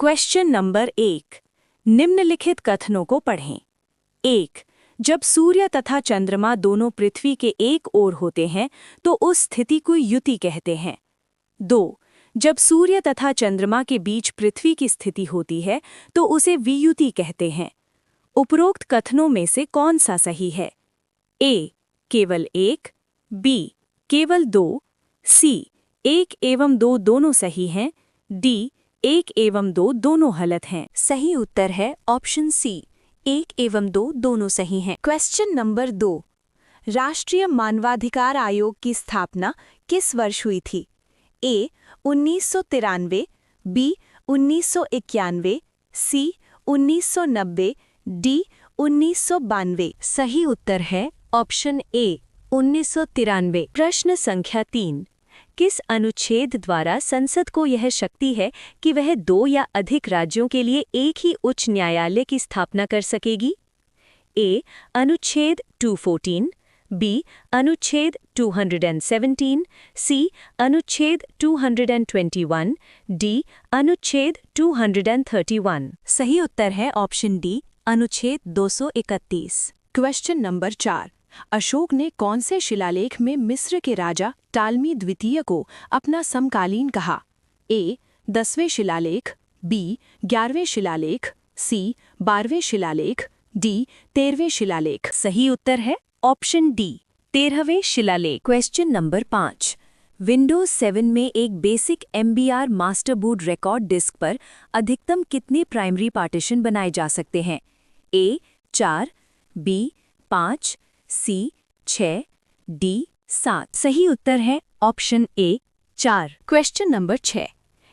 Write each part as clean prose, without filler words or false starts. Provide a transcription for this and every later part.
Question number 1। निम्नलिखित कथनों को पढ़ें। 1। जब सूर्य तथा चंद्रमा दोनों पृथ्वी के एक ओर होते हैं तो उस स्थिति को युति कहते हैं। 2। जब सूर्य तथा चंद्रमा के बीच पृथ्वी की स्थिति होती है तो उसे वियुति कहते हैं। उपरोक्त कथनों में से कौन सा सही है? ए, केवल 1, बी, केवल 2, सी, 1 एवं 2 दोनों सही हैं, डी, 1 एवं 2 दोनों गलत हैं। सही उत्तर है ऑप्शन सी, 1 एवं 2 दोनों सही हैं। Question number 2। राष्ट्रीय मानवाधिकार आयोग की स्थापना किस वर्ष हुई थी? ए 1993, बी 1991, सी 1990, डी 1992। सही उत्तर है ऑप्शन ए 1993। प्रश्न संख्या 3। किस अनुच्छेद द्वारा संसद को यह शक्ति है कि वह 2 या अधिक राज्यों के लिए एक ही उच्च न्यायालय की स्थापना कर सकेगी? ए अनुच्छेद 214, बी अनुच्छेद 217, सी अनुच्छेद 221, डी अनुच्छेद 231। सही उत्तर है ऑप्शन डी अनुच्छेद 231। Question number 4। अशोक ने कौन से शिलालेख में मिस्र के राजा टालमी द्वितीय को अपना समकालीन कहा? ए 10वें शिलालेख, बी 11वें शिलालेख, सी 12वें शिलालेख, डी 13वें शिलालेख। सही उत्तर है ऑप्शन डी 13वें शिलालेख। Question number 5। विंडोज 7 में एक basic MBR master boot record disk पर अधिकतम कितने प्राइमरी पार्टीशन बनाए जा सकते हैं? A 4, B 5, C 6, D 7। सही उत्तर है ऑप्शन ए 4। Question number 6।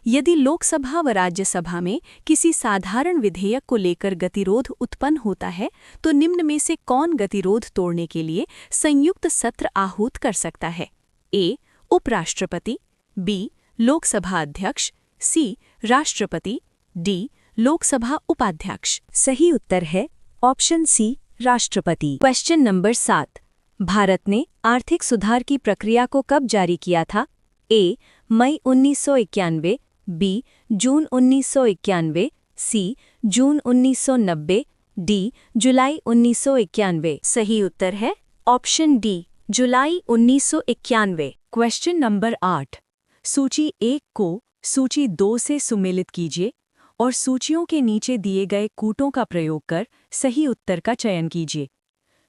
यदि लोकसभा व राज्यसभा में किसी साधारण विधेयक को लेकर गतिरोध उत्पन्न होता है तो निम्न में से कौन गतिरोध तोड़ने के लिए संयुक्त सत्र आहूत कर सकता है? ए उपराष्ट्रपति, बी लोकसभा अध्यक्ष, सी राष्ट्रपति, डी लोकसभा उपाध्यक्ष। सही उत्तर है ऑप्शन सी राष्ट्रपति। Question number 7। भारत ने आर्थिक सुधार की प्रक्रिया को कब जारी किया था? ए मई 1991, बी जून 1991, सी जून 1990, डी जुलाई 1991। सही उत्तर है ऑप्शन डी जुलाई 1991। Question number 8। सूची 1 को सूची 2 से सुमेलित कीजिए और सूचियों के नीचे दिए गए कूटों का प्रयोग कर सही उत्तर का चयन कीजिए।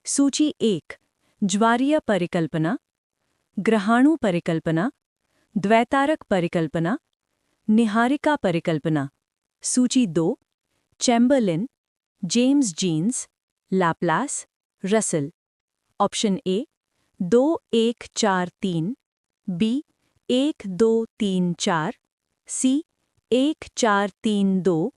सूची 1 ज्वारीय परिकल्पना, ग्रहाणु परिकल्पना, द्वैतारक परिकल्पना, निहारिका परिकल्पना। सूची 2 Chamberlin, James Jeans, Laplace, Russell. Option A 2 1 4 3, B 1 2 3 4, C 1 4 3 2,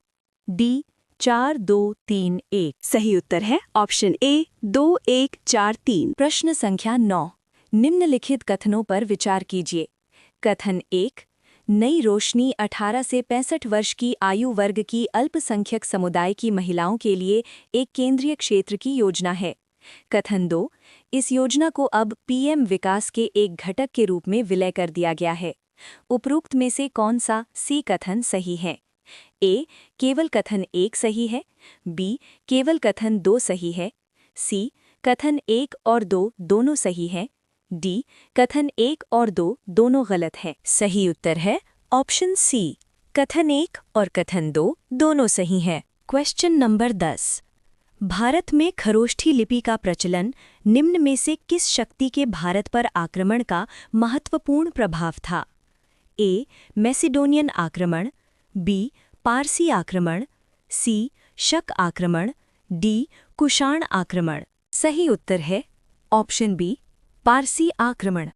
D 4 2 3 1। सही उत्तर है ऑप्शन ए 2 1 4 3। प्रश्न संख्या 9। निम्नलिखित कथनों पर विचार कीजिए। कथन 1। नई रोशनी 18 से 65 वर्ष की आयु वर्ग की अल्पसंख्यक समुदाय की महिलाओं के लिए एक केंद्रीय क्षेत्र की योजना है। कथन 2। इस योजना को अब PM विकास के एक घटक के रूप में विलय कर दिया गया है। उपरोक्त में से कौन सा सी कथन सही है? ए केवल कथन 1 सही है, बी केवल कथन 2 सही है, सी कथन 1 और 2 दोनों सही हैं, डी कथन 1 और 2 दोनों गलत हैं। सही उत्तर है ऑप्शन सी कथन 1 और कथन 2 दोनों सही हैं। Question number 10। भारत में खरोष्ठी लिपि का प्रचलन निम्न में से किस शक्ति के भारत पर आक्रमण का महत्वपूर्ण प्रभाव था? ए मैसिडोनियन आक्रमण, बी पारसी आक्रमण, सी शक आक्रमण, डी कुषाण आक्रमण। सही उत्तर है ऑप्शन बी पारसी आक्रमण।